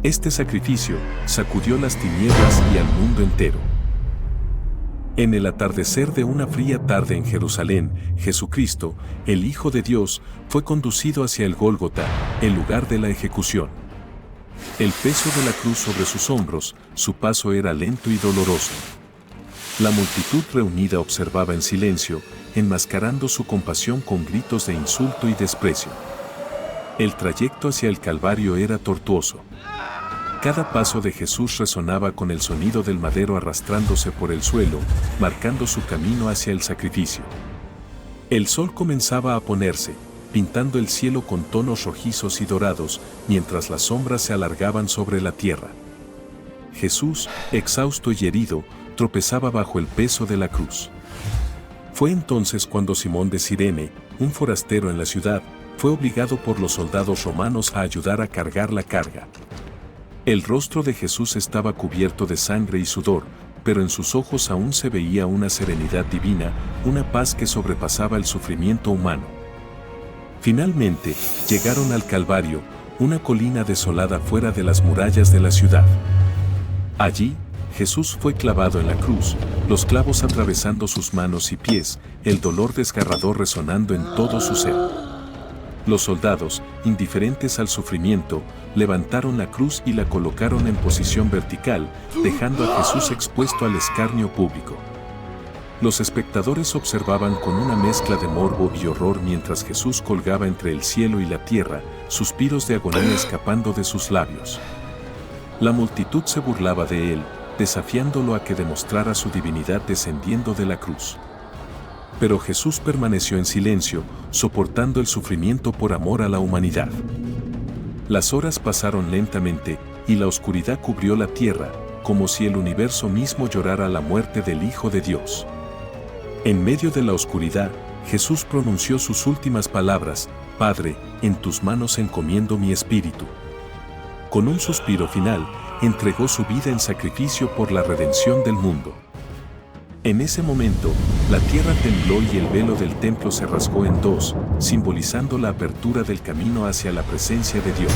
Este sacrificio sacudió las tinieblas y al mundo entero. En el atardecer de una fría tarde en Jerusalén, Jesucristo, el Hijo de Dios, fue conducido hacia el Gólgota, el lugar de la ejecución. El peso de la cruz sobre sus hombros, su paso era lento y doloroso. La multitud reunida observaba en silencio, enmascarando su compasión con gritos de insulto y desprecio. El trayecto hacia el Calvario era tortuoso. Cada paso de Jesús resonaba con el sonido del madero arrastrándose por el suelo, marcando su camino hacia el sacrificio. El sol comenzaba a ponerse, pintando el cielo con tonos rojizos y dorados, mientras las sombras se alargaban sobre la tierra. Jesús, exhausto y herido, tropezaba bajo el peso de la cruz. Fue entonces cuando Simón de Cirene, un forastero en la ciudad, fue obligado por los soldados romanos a ayudar a cargar la carga. El rostro de Jesús estaba cubierto de sangre y sudor, pero en sus ojos aún se veía una serenidad divina, una paz que sobrepasaba el sufrimiento humano. Finalmente, llegaron al Calvario, una colina desolada fuera de las murallas de la ciudad. Allí, Jesús fue clavado en la cruz, los clavos atravesando sus manos y pies, el dolor desgarrador resonando en todo su ser. Los soldados, indiferentes al sufrimiento, levantaron la cruz y la colocaron en posición vertical, dejando a Jesús expuesto al escarnio público. Los espectadores observaban con una mezcla de morbo y horror mientras Jesús colgaba entre el cielo y la tierra, suspiros de agonía escapando de sus labios. La multitud se burlaba de él, desafiándolo a que demostrara su divinidad descendiendo de la cruz. Pero Jesús permaneció en silencio, soportando el sufrimiento por amor a la humanidad. Las horas pasaron lentamente, y la oscuridad cubrió la tierra, como si el universo mismo llorara la muerte del Hijo de Dios. En medio de la oscuridad, Jesús pronunció sus últimas palabras: Padre, en tus manos encomiendo mi espíritu. Con un suspiro final, entregó su vida en sacrificio por la redención del mundo. En ese momento, la tierra tembló y el velo del templo se rasgó en dos, simbolizando la apertura del camino hacia la presencia de Dios.